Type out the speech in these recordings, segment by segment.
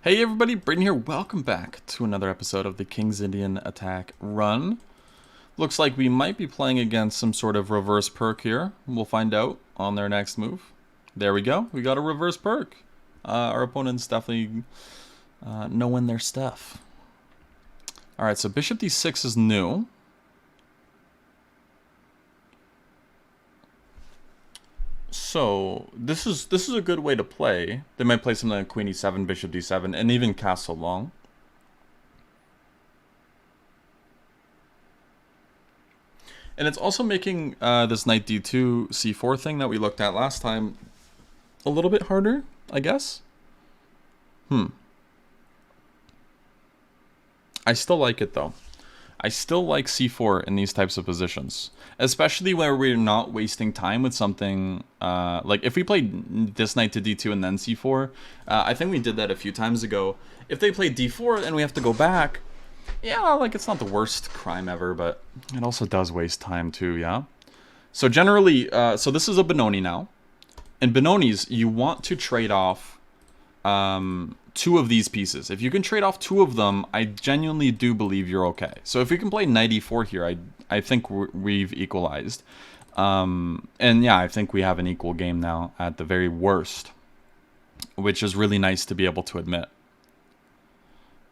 Hey everybody, Brayden here. Welcome back to another episode of the King's Indian Attack Run. Looks like we might be playing against some sort of reverse perk here. We'll find out on their next move. There we go. We got a reverse perk. Our opponents definitely knowing their stuff. Alright, so bishop d6 is new. So this is a good way to play. They might play something like queen e7, bishop d7, and even castle long. And it's also making this knight d2 c4 thing that we looked at last time a little bit harder, I guess. I still like it though. I still like c4 in these types of positions, especially where we're not wasting time with something like if we played this knight to d2 and then c4. I think we did that a few times ago. If they play d4 and we have to go back, yeah, like it's not the worst crime ever, but it also does waste time too, yeah? So generally, so this is a benoni now. In benonis, you want to trade off two of these pieces. If you can trade off two of them, I genuinely do believe you're okay. So if we can play knight e4 here, I think we've equalized. And yeah, I think we have an equal game now at the very worst, which is really nice to be able to admit.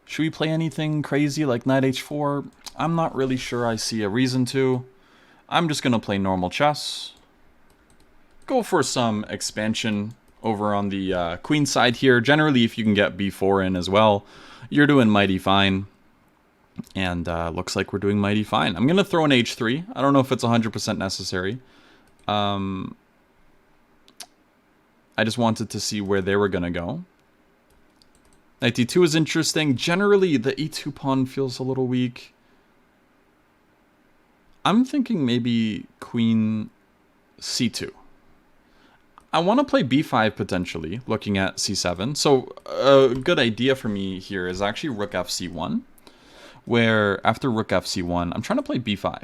Should we play anything crazy like knight h4? I'm not really sure I see a reason to. I'm just going to play normal chess. Go for some expansion over on the queen side here. Generally, if you can get b4 in as well, you're doing mighty fine. And looks like we're doing mighty fine. I'm going to throw an h3. I don't know if it's 100% necessary. I just wanted to see where they were going to go. Knight d2 is interesting. Generally, the e2 pawn feels a little weak. I'm thinking maybe queen c2. I want to play b5 potentially, looking at c7. So a good idea for me here is actually rook fc1, where after rook fc1, I'm trying to play b5.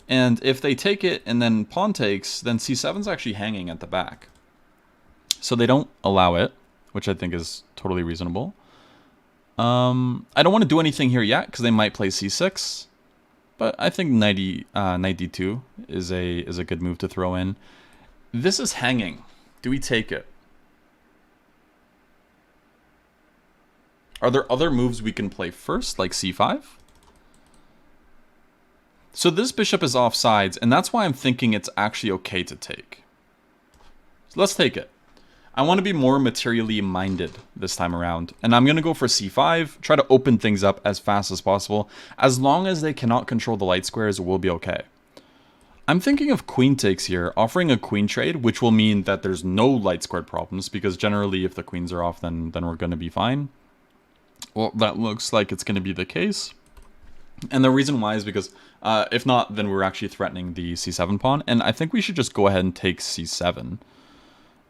And if they take it and then pawn takes, then c7's actually hanging at the back. So they don't allow it, which I think is totally reasonable. I don't want to do anything here yet because they might play c6, but I think knight d2 is a good move to throw in. This is hanging. Do we take it? Are there other moves we can play first, like c5? So this bishop is off sides, and that's why I'm thinking it's actually okay to take. So let's take it. I want to be more materially minded this time around, and I'm going to go for c5, try to open things up as fast as possible. As long as they cannot control the light squares, we'll be okay. I'm thinking of queen takes here, offering a queen trade, which will mean that there's no light squared problems, because generally if the queens are off, then we're going to be fine. Well, that looks like it's going to be the case. And the reason why is because if not, then we're actually threatening the c7 pawn, and I think we should just go ahead and take c7.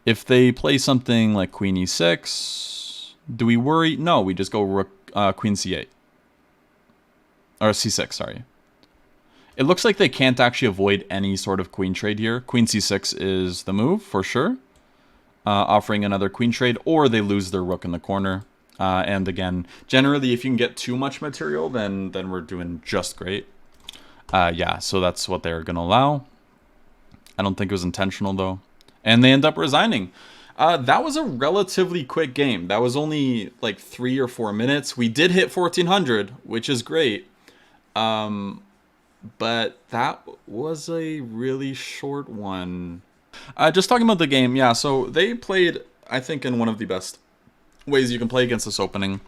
If they play something like queen e6, do we worry? No, we just go rook, queen c8. Or c6, sorry. It looks like they can't actually avoid any sort of queen trade here. Queen c6 is the move, for sure. Offering another queen trade, or they lose their rook in the corner. And again, generally, if you can get too much material, then we're doing just great. Yeah, so that's what they're going to allow. I don't think it was intentional, though. And they end up resigning. That was a relatively quick game. That was only like 3 or 4 minutes. We did hit 1400, which is great. But that was a really short one. Just talking about the game, yeah, so they played, I think, in one of the best ways you can play against this opening.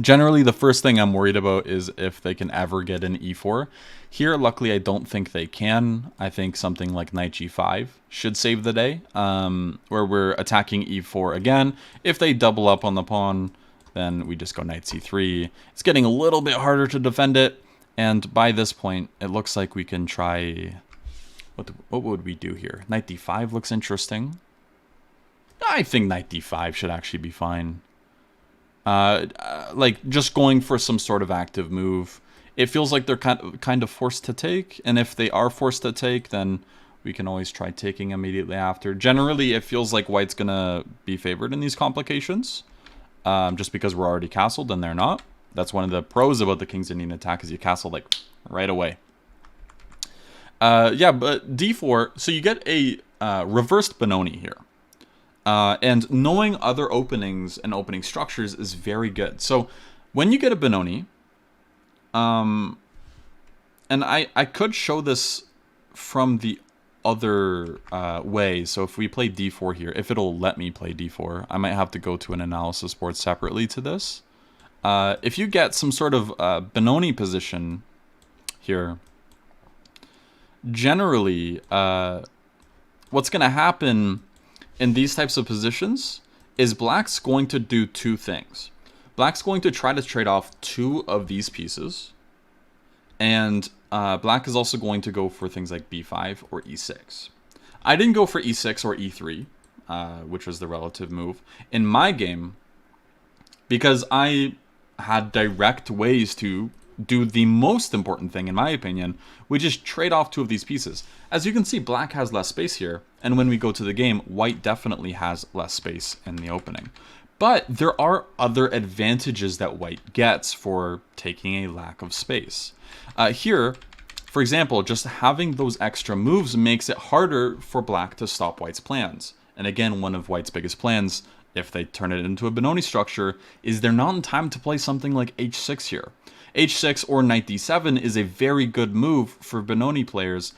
Generally, the first thing I'm worried about is if they can ever get an e4. Here, luckily, I don't think they can. I think something like knight g5 should save the day, where we're attacking e4 again. If they double up on the pawn, then we just go knight c3. It's getting a little bit harder to defend it. And by this point, it looks like we can try... What would we do here? Knight d5 looks interesting. I think knight d5 should actually be fine. Like, just going for some sort of active move. It feels like they're kind of forced to take. And if they are forced to take, then we can always try taking immediately after. Generally, it feels like white's going to be favored in these complications. just because we're already castled and they're not. That's one of the pros about the King's Indian attack, is you castle like right away. Yeah, but d4, so you get a reversed benoni here. And knowing other openings and opening structures is very good. So when you get a benoni, and I could show this from the other way. So if we play d4 here, if it'll let me play d4, I might have to go to an analysis board separately to this. If you get some sort of benoni position here, generally what's going to happen in these types of positions is black's going to do two things. Black's going to try to trade off two of these pieces, and black is also going to go for things like b5 or e6. I didn't go for e6 or e3, which was the relative move in my game, because I had direct ways to do the most important thing, in my opinion, which is trade off two of these pieces. As you can see, black has less space here, and when we go to the game, white definitely has less space in the opening. But there are other advantages that white gets for taking a lack of space. Here, for example, just having those extra moves makes it harder for black to stop white's plans. And again, one of white's biggest plans, if they turn it into a benoni structure, is they're not in time to play something like h6 here. h6 or knight d7 is a very good move for benoni players,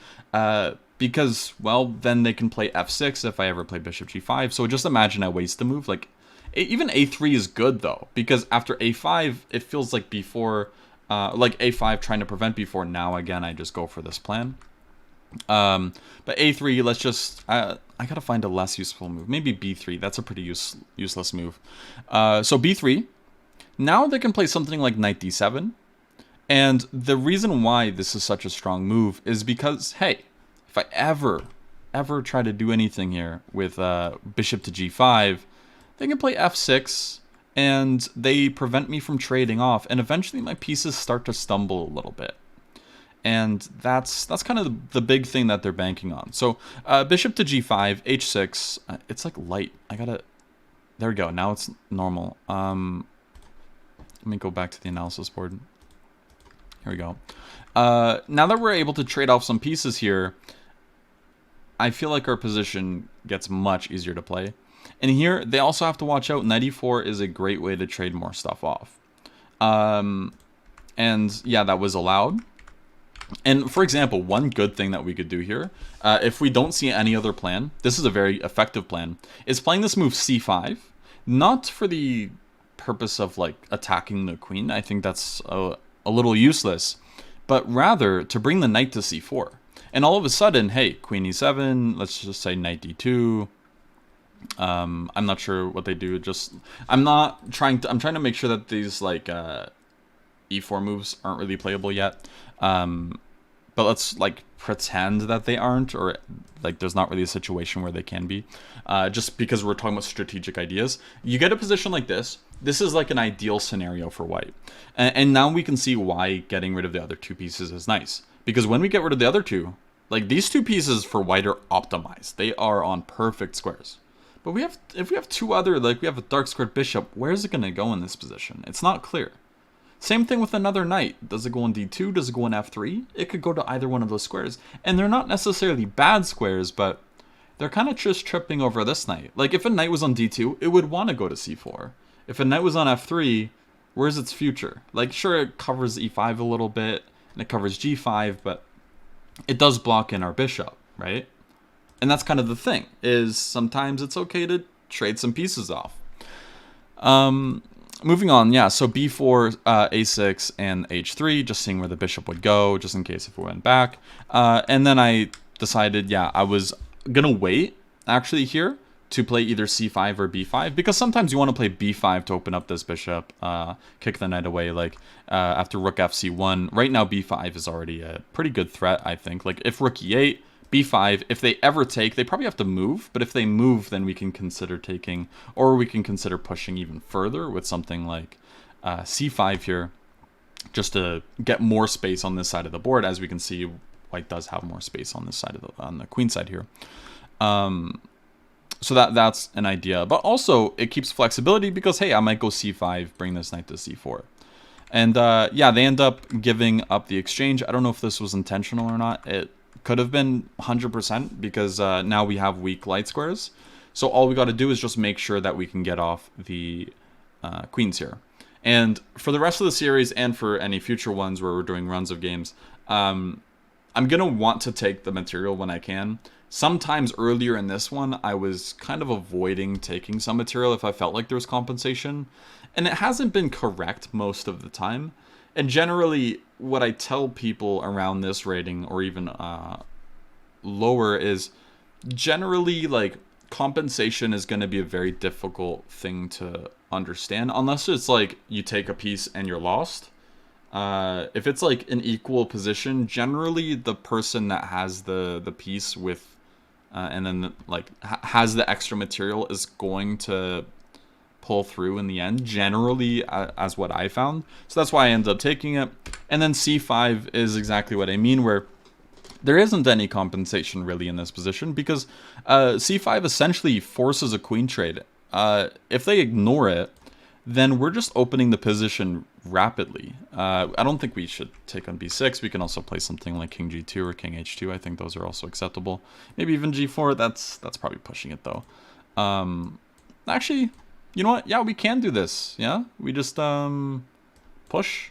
because, well, then they can play f6 if I ever play bishop g5. So just imagine I waste the move. Like, even a3 is good, though, because after a5, it feels like b4, like a5 trying to prevent b4. Now, again, I just go for this plan. But a3, let's just... I gotta find a less useful move. Maybe b3. That's a pretty useless move. So b3. Now they can play something like knight d7. And the reason why this is such a strong move is because, hey, if I ever try to do anything here with bishop to g5, they can play f6, and they prevent me from trading off, and eventually my pieces start to stumble a little bit. And that's kind of the big thing that they're banking on. So bishop to g5, h6, it's like light. There we go, now it's normal. Let me go back to the analysis board. Here we go. Now that we're able to trade off some pieces here, I feel like our position gets much easier to play. And here, they also have to watch out. Knight e4 is a great way to trade more stuff off. And yeah, that was allowed. And for example, one good thing that we could do here, if we don't see any other plan, this is a very effective plan, is playing this move c5, not for the purpose of like attacking the queen. I think that's a little useless, but rather to bring the knight to c4. And all of a sudden, hey, queen e7, let's just say knight d2. I'm not sure what they do. I'm trying to make sure that these like e4 moves aren't really playable yet. But let's like pretend that they aren't, or like there's not really a situation where they can be. Just because we're talking about strategic ideas. You get a position like this. This is like an ideal scenario for white. And now we can see why getting rid of the other two pieces is nice. Because when we get rid of the other two, like these two pieces for white are optimized. They are on perfect squares. But if we have two other, like we have a dark squared bishop, where's it going to go in this position? It's not clear. Same thing with another knight. Does it go in d2? Does it go in f3? It could go to either one of those squares. And they're not necessarily bad squares, but they're kind of just tripping over this knight. Like if a knight was on d2, it would want to go to c4. If a knight was on f3, where's its future? Like sure, it covers e5 a little bit, and it covers g5, but it does block in our bishop, right? And that's kind of the thing, is sometimes it's okay to trade some pieces off. Moving on, yeah, so b4, a6, and h3, just seeing where the bishop would go, just in case if we went back. And then I decided, yeah, I was going to wait, actually, here, to play either c5 or b5, because sometimes you want to play b5 to open up this bishop, kick the knight away, like, after rook fc1. Right now, b5 is already a pretty good threat, I think. Like, if rook e8, b5, if they ever take, they probably have to move, but if they move, then we can consider taking, or we can consider pushing even further with something like c5 here, just to get more space on this side of the board. As we can see, white does have more space on this side of on the queen side here. So that's an idea. But also, it keeps flexibility because, hey, I might go c5, bring this knight to c4. And yeah, they end up giving up the exchange. I don't know if this was intentional or not. It could have been 100% because now we have weak light squares. So all we got to do is just make sure that we can get off the queens here. And for the rest of the series and for any future ones where we're doing runs of games, I'm going to want to take the material when I can. Sometimes earlier in this one, I was kind of avoiding taking some material if I felt like there was compensation. And it hasn't been correct most of the time. And generally, what I tell people around this rating, or even lower, is generally, like, compensation is going to be a very difficult thing to understand. Unless it's like, you take a piece and you're lost. If it's like an equal position, generally the person that has the piece with and then like has the extra material is going to pull through in the end, generally, as what I found. So that's why I ended up taking it. And then c5 is exactly what I mean, where there isn't any compensation really in this position, because c5 essentially forces a queen trade. If they ignore it, then we're just opening the position rapidly. I don't think we should take on b6. We can also play something like king g2 or king h2. I think those are also acceptable. Maybe even g4. That's probably pushing it, though. Actually, you know what? Yeah, we can do this. Yeah, we just push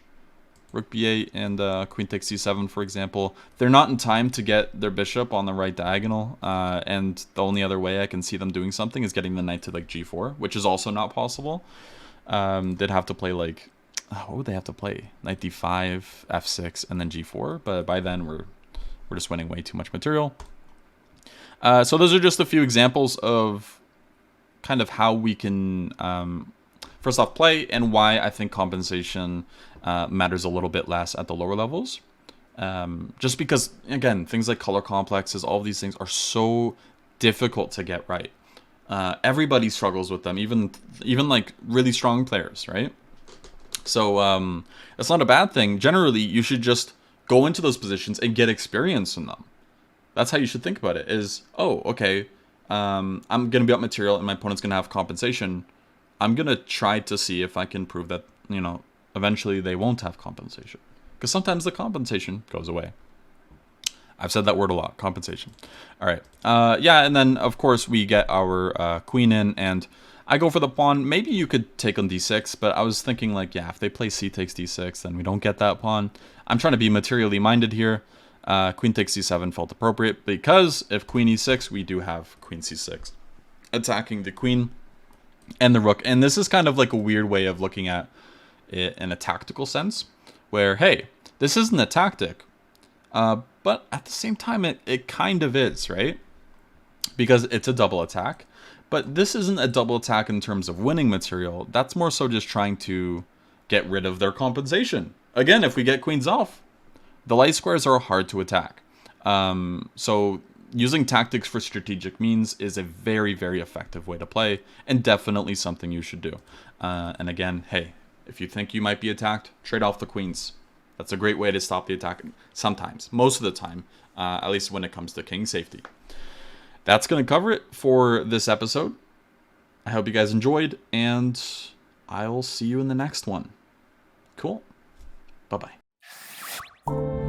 rook b8 and queen takes c7, for example. They're not in time to get their bishop on the right diagonal, and the only other way I can see them doing something is getting the knight to like g4, which is also not possible. They'd have to play like, what would they have to play? Knight d5, f6, and then g4. But by then we're just winning way too much material. So those are just a few examples of kind of how we can first off play, and why I think compensation matters a little bit less at the lower levels. Just because, again, things like color complexes, all of these things are so difficult to get right. Everybody struggles with them, even like really strong players, right? So it's not a bad thing. Generally, you should just go into those positions and get experience in them. That's how you should think about it, is, oh, okay, I'm going to be up material and my opponent's going to have compensation. I'm going to try to see if I can prove that, you know, eventually they won't have compensation. Because sometimes the compensation goes away. I've said that word a lot, compensation. All right. Yeah, and then, of course, we get our queen in, and I go for the pawn. Maybe you could take on d6, but I was thinking, like, yeah, if they play c takes d6, then we don't get that pawn. I'm trying to be materially minded here. Queen takes c7 felt appropriate, because if queen e6, we do have queen c6 attacking the queen and the rook. And this is kind of like a weird way of looking at it in a tactical sense, where, hey, this isn't a tactic, but at the same time, it kind of is, right? Because it's a double attack. But this isn't a double attack in terms of winning material. That's more so just trying to get rid of their compensation. Again, if we get queens off, the light squares are hard to attack. So using tactics for strategic means is a very, very effective way to play, and definitely something you should do. And again, hey, if you think you might be attacked, trade off the queens. That's a great way to stop the attack sometimes, most of the time, at least when it comes to king safety. That's going to cover it for this episode. I hope you guys enjoyed, and I'll see you in the next one. Cool. Bye-bye.